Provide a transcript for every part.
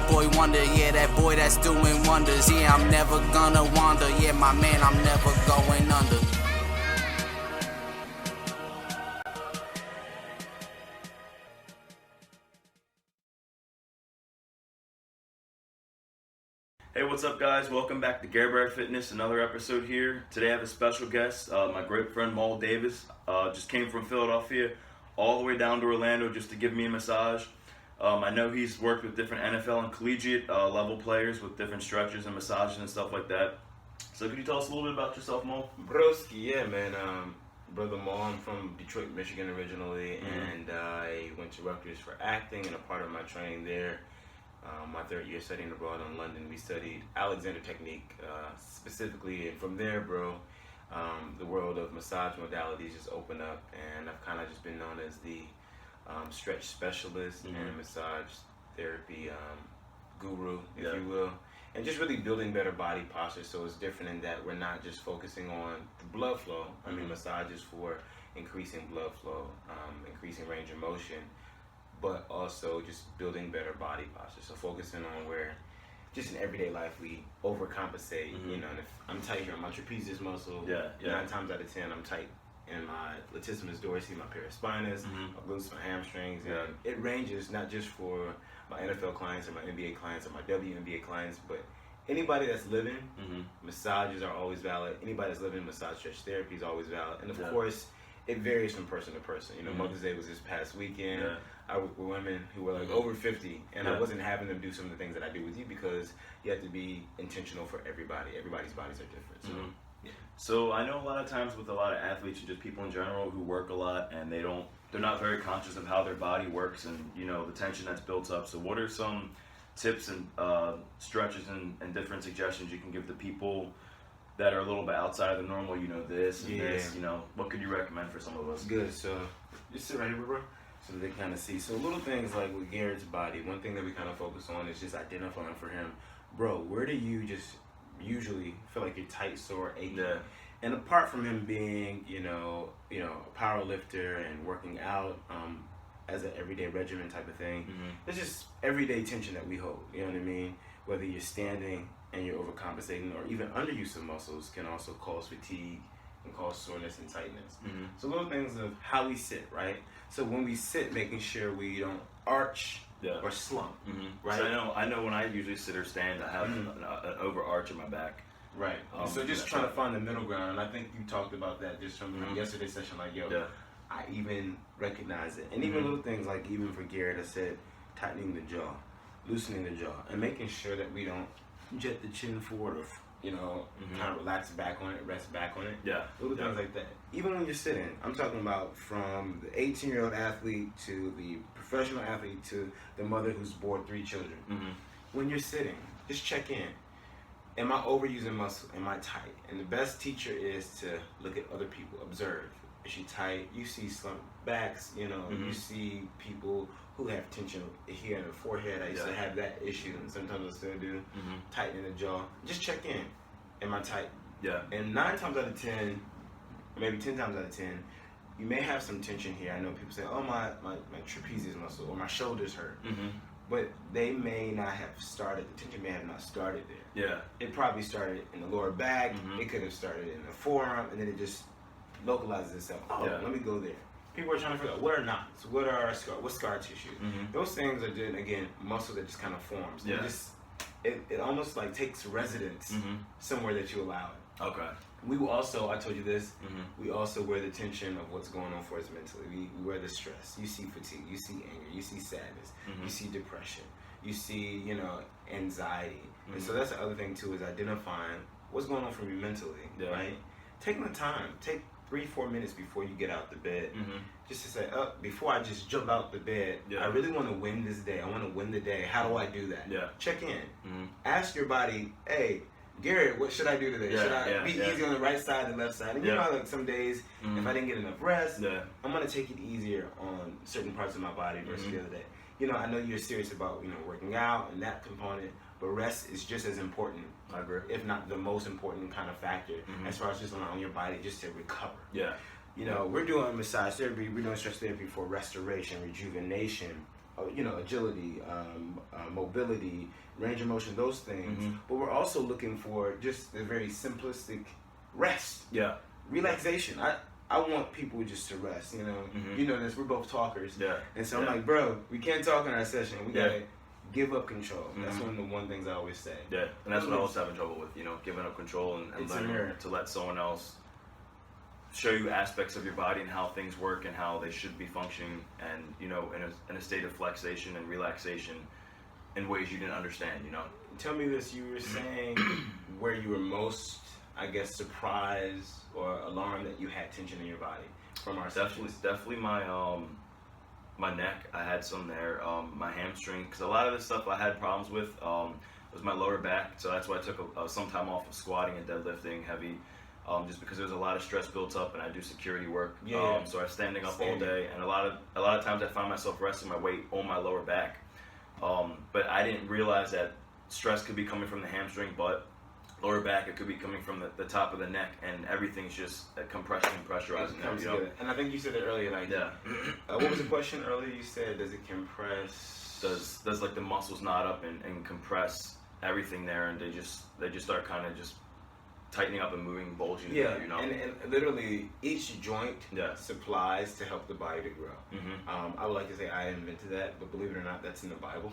that boy wonder, yeah, that boy that's doing wonders. Yeah, I'm never gonna wander, yeah, my man, I'm never going under. Hey, what's up, guys? Welcome back to Gary Fitness, another episode here. Today I have a special guest, my great friend Maul Davis. Just came from Philadelphia all the way down to Orlando just to give me a massage. I know he's worked with different NFL and collegiate level players with different stretches and massages and stuff like that. So could you tell us a little bit about yourself, Maul? Broski, yeah, man. Brother Maul, I'm from Detroit, Michigan originally, and I went to Rutgers for acting, and a part of my training there, my third year studying abroad in London, we studied Alexander technique specifically, and from there, bro, the world of massage modalities just opened up, and I've kind of just been known as the stretch specialist and massage therapy guru, if you will, and just really building better body posture. So it's different in that we're not just focusing on the blood flow. I mean, massage is for increasing blood flow, increasing range of motion, but also just building better body posture. So focusing on where, just in everyday life, we overcompensate. You know, and if I'm tight here on my trapezius muscle, 9 times out of 10, I'm tight in my latissimus dorsi, my paraspinus, my glutes, my hamstrings. And it ranges not just for my NFL clients or my NBA clients or my WNBA clients, but anybody that's living, massages are always valid. Anybody that's living, massage stretch therapy is always valid. And of course, it varies from person to person. You know, Mother's Day was this past weekend. I work with women who were like over 50, and I wasn't having them do some of the things that I do with you because you have to be intentional for everybody. Everybody's bodies are different. So I know a lot of times with a lot of athletes and just people in general who work a lot and they're not very conscious of how their body works and, you know, the tension that's built up. So what are some tips and stretches and different suggestions you can give to people that are a little bit outside of the normal, you know, this and this, you know, what could you recommend for some of us? Good. So just sit right here, bro, so they kind of see. So little things like with Garrett's body, one thing that we kind of focus on is just identifying for him, bro, where do you just usually feel like you're tight, sore, aching? And apart from him being, you know, a power lifter and working out as an everyday regimen type of thing, it's just everyday tension that we hold, you know what I mean? Whether you're standing and you're overcompensating, or even underuse of muscles can also cause fatigue and cause soreness and tightness. So little things of how we sit, right? So when we sit, making sure we don't arch or slump, right? So I know when I usually sit or stand, I have an overarch in my back. Right. So just trying to find the middle ground, and I think you talked about that just from yesterday's session, like, yo, I even recognize it. And even little things like, even for Garrett, I said tightening the jaw, loosening the jaw, and making sure that we don't jet the chin forward or, you know, kind of relax back on it, rest back on it. Little things like that. Even when you're sitting, I'm talking about from the 18-year-old athlete to the professional athlete to the mother who's bore 3 children. When you're sitting, just check in. Am I overusing muscle? Am I tight? And the best teacher is to look at other people, observe. Is she tight? You see slumped backs, you know, you see people who have tension here in the forehead. I used to have that issue, and sometimes I still do. Tightening the jaw. Just check in. Am I tight? And 9 times out of 10, maybe 10 times out of 10, you may have some tension here. I know people say, oh, my trapezius muscle or my shoulders hurt. But they may not have started, the tension may have not started there. It probably started in the lower back. It could have started in the forearm, and then it just localizes itself. Oh, let me go there. People are trying to figure out what are knots, what are scar tissue. Those things are just, again, muscle that just kind of forms. It almost like takes residence somewhere that you allow it. We will also, I told you this, we also wear the tension of what's going on for us mentally. We wear the stress. You see fatigue, you see anger, you see sadness, you see depression, you see, you know, anxiety. And so that's the other thing too, is identifying what's going on for you mentally, right? Taking the time, take 3-4 minutes before you get out the bed, just to say, before I just jump out the bed, I really want to win this day. I want to win the day. How do I do that? Check in. Ask your body, hey, Garrett, what should I do today? Should I be easy on the right side, the left side? And you know, like some days, if I didn't get enough rest, I'm going to take it easier on certain parts of my body versus the other day. You know, I know you're serious about, you know, working out and that component, but rest is just as important, if not the most important kind of factor, as far as just allowing your body just to recover. You know, we're doing massage therapy, we're doing stretch therapy for restoration, rejuvenation, agility, mobility, range of motion, those things. But we're also looking for just a very simplistic rest. Yeah. Relaxation. I want people just to rest, you know. You know this, we're both talkers. Yeah. And so I'm like, bro, we can't talk in our session. We gotta give up control. That's one of the things I always say. Yeah. And that's what I was having trouble with, giving up control and learning to let someone else show you aspects of your body and how things work and how they should be functioning, and in a state of flexation and relaxation in ways you didn't understand. Tell me this, you were saying where you were most, I guess, surprised or alarmed that you had tension in your body from our sessions. Definitely my neck. I had some there. My hamstring, because a lot of the stuff I had problems with was my lower back. So that's why I took some time off of squatting and deadlifting heavy, just because there's a lot of stress built up, and I do security work. So I was standing up all day, and a lot of times I find myself resting my weight on my lower back. But I didn't realize that stress could be coming from the hamstring, but lower back, it could be coming from the top of the neck, and everything's just compressing and pressurizing there, And I think you said it earlier, what was the question earlier? You said, does it compress? Does like the muscles knot up and compress everything there, and they just start kind of just tightening up and moving, bulging. And literally each joint supplies to help the body to grow. I would like to say I invented that, but believe it or not, that's in the Bible.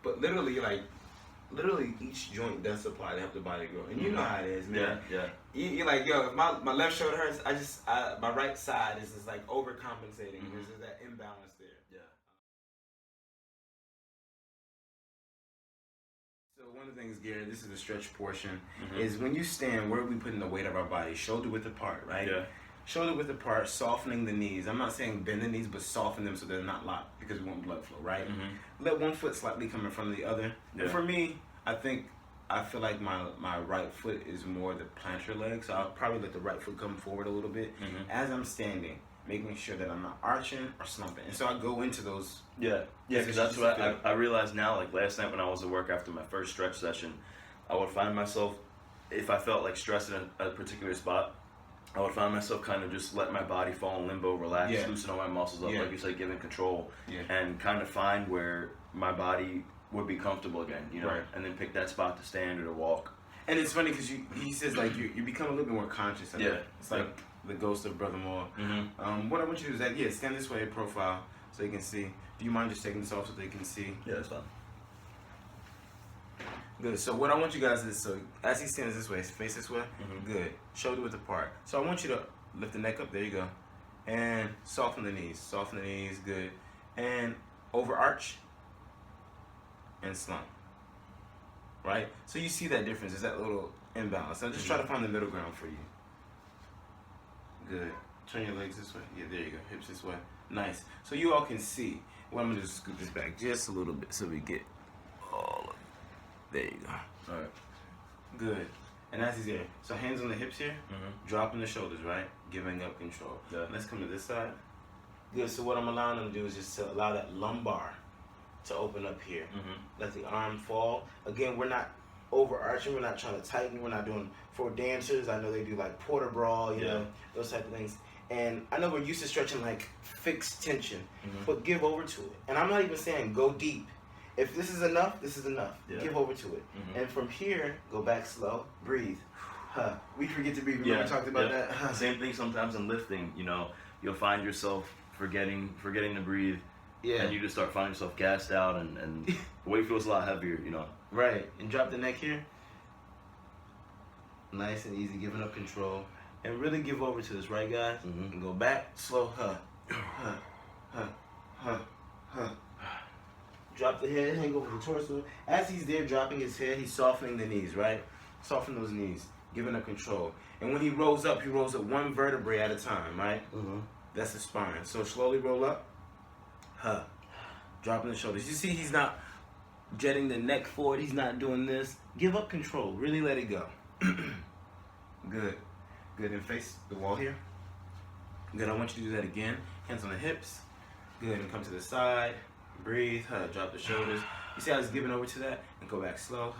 But literally each joint does supply to help the body grow, and you know how it is, man. You're like, yo, if my left shoulder hurts, my right side is just like overcompensating. There's just that imbalance there. So one of the things, Gary, this is the stretch portion, is when you stand, where are we putting the weight of our body? Shoulder width apart, right? Shoulder width apart, softening the knees. I'm not saying bend the knees, but soften them so they're not locked, because we want blood flow, right? Let one foot slightly come in front of the other. And for me, I feel like my right foot is more the plantar leg, so I'll probably let the right foot come forward a little bit as I'm standing, making sure that I'm not arching or slumping. And so I go into those. Because that's what I realize now. Like last night when I was at work after my first stretch session, I would find myself, if I felt like stressing in a particular spot, I would find myself kind of just let my body fall in limbo, relax, loosen all my muscles up, like you said, giving control, and kind of find where my body would be comfortable again, and then pick that spot to stand or to walk. And it's funny because he says like you become a little bit more conscious of it. It's like the ghost of Brother Maul. What I want you to do is stand this way, profile, so you can see. Do you mind just taking this off so they can see? Yeah, that's fine. Good. So what I want you guys to do, so as he stands this way, face this way. Good. Shoulder width apart. So I want you to lift the neck up. There you go. And soften the knees. Soften the knees. Good. And overarch and slump. Right? So you see that difference. There's that little imbalance. Now just try to find the middle ground for you. Good. Turn your legs this way. Yeah, there you go. Hips this way. Nice. So you all can see. Well, I'm going to just scoot this back just a little bit so we get all of it. There you go. All right. Good. And as he's there. So hands on the hips here. Dropping the shoulders, right? Giving up control. Let's come to this side. Good. So what I'm allowing them to do is just to allow that lumbar to open up here. Let the arm fall. Again, we're not overarching. We're not trying to tighten. We're not doing, for dancers, I know they do like porter brawl, you know, those type of things. And I know we're used to stretching like fixed tension, but give over to it. And I'm not even saying go deep. If this is enough, this is enough. Give over to it. And from here, go back slow, breathe. We forget to breathe. Remember we talked about that? Same thing sometimes in lifting, you'll find yourself forgetting to breathe. And you just start finding yourself gassed out, and the weight feels a lot heavier, Right. And drop the neck here. Nice and easy, giving up control. And really give over to this, right, guys? And go back, slow, Drop the head, hang over the torso. As he's there dropping his head, he's softening the knees, right? Soften those knees, giving up control. And when he rolls up one vertebrae at a time, right? That's the spine. So slowly roll up, dropping the shoulders. You see he's not jetting the neck forward, he's not doing this. Give up control, really let it go. Good. Good, and face the wall here. Good, I want you to do that again. Hands on the hips. Good, and come to the side. Breathe, drop the shoulders. You see how he's giving over to that? And go back slow.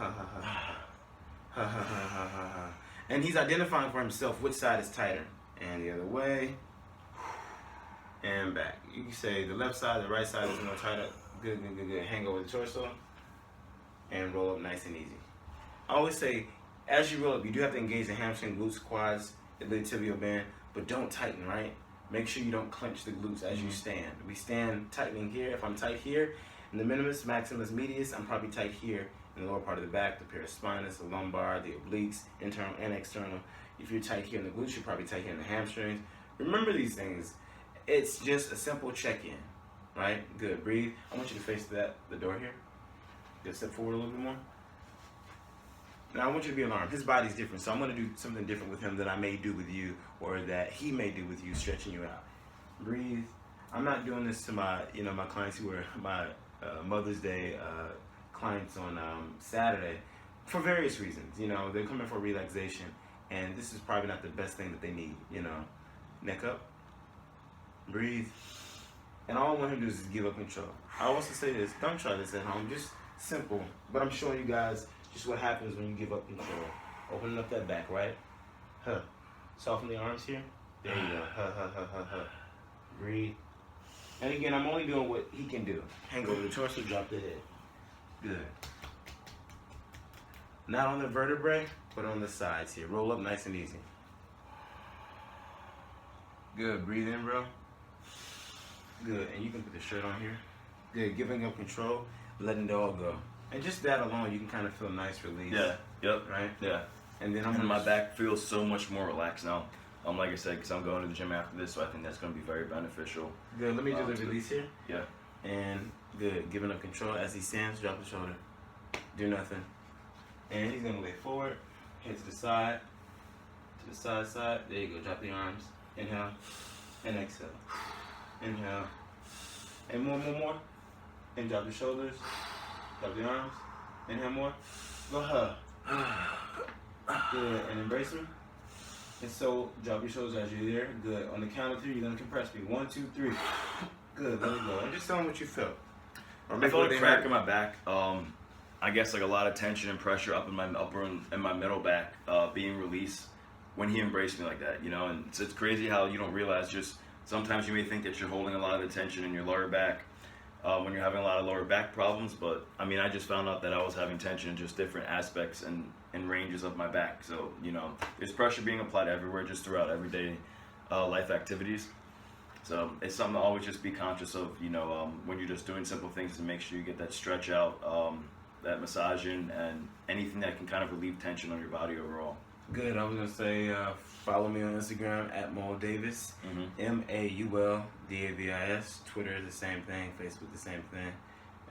And he's identifying for himself which side is tighter. And the other way. And back. You can say the left side, the right side is more tighter. Good. Hang over the torso and roll up nice and easy. I always say, as you roll up, you do have to engage the hamstring, glutes, quads, the tibial band, but don't tighten, right? Make sure you don't clench the glutes as you stand. We stand tightening here. If I'm tight here, in the minimus, maximus, medius, I'm probably tight here in the lower part of the back, the paraspinous, the lumbar, the obliques, internal and external. If you're tight here in the glutes, you're probably tight here in the hamstrings. Remember these things. It's just a simple check-in, right? Good. Breathe. I want you to face the door here. Good. Step forward a little bit more. Now, I want you to be alarmed. His body's different, so I'm going to do something different with him that I may do with you, or that he may do with you, stretching you out. Breathe. I'm not doing this to my, my clients who are my Mother's Day clients on Saturday for various reasons. They're coming for relaxation, and this is probably not the best thing that they need. Neck up. Breathe. And all I want him to do is give up control. I also say this, don't try this at home, just simple. But I'm showing you guys just what happens when you give up control. Opening up that back, right? Soften the arms here. There you go. Breathe. And again, I'm only doing what he can do. Hang over the torso, drop the head. Good. Not on the vertebrae, but on the sides here. Roll up nice and easy. Good. Breathe in, bro. Good. And you can put the shirt on here. Good. Giving up control, letting it all go. And just that alone, you can kind of feel a nice release. Yeah. Yep. Right? Yeah. And then my back feels so much more relaxed now. Like I said, because I'm going to the gym after this, so I think that's going to be very beneficial. Good. Let me do the release here. Yeah. And good. Giving up control. As he stands, drop the shoulder. Do nothing. And he's going to lay forward. Head to the side. To the side. There you go. Drop the arms. Inhale. And exhale. Inhale. And more. And drop the shoulders. Drop the arms. Inhale more. Go hug. Good. And embrace me. And so, drop your shoulders as you're there. Good. On the count of 3, you're going to compress me. 1, 2, 3. Good. Let it go. And just tell them what you felt. I felt a crack in my back. I guess like a lot of tension and pressure up in my upper and my middle back being released when he embraced me like that, And it's crazy how you don't realize just sometimes you may think that you're holding a lot of the tension in your lower back when you're having a lot of lower back problems. But I mean, I just found out that I was having tension in just different aspects and ranges of my back. So, there's pressure being applied everywhere, just throughout everyday life activities. So it's something to always just be conscious of, when you're just doing simple things, to make sure you get that stretch out, that massaging, and anything that can kind of relieve tension on your body overall. Good. I was going to say, follow me on Instagram at Maul Davis, MaulDavis. Twitter is the same thing. Facebook the same thing.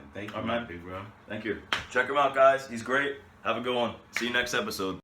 And thank you, All right, big bro. Thank you. Check him out, guys. He's great. Have a good one. See you next episode.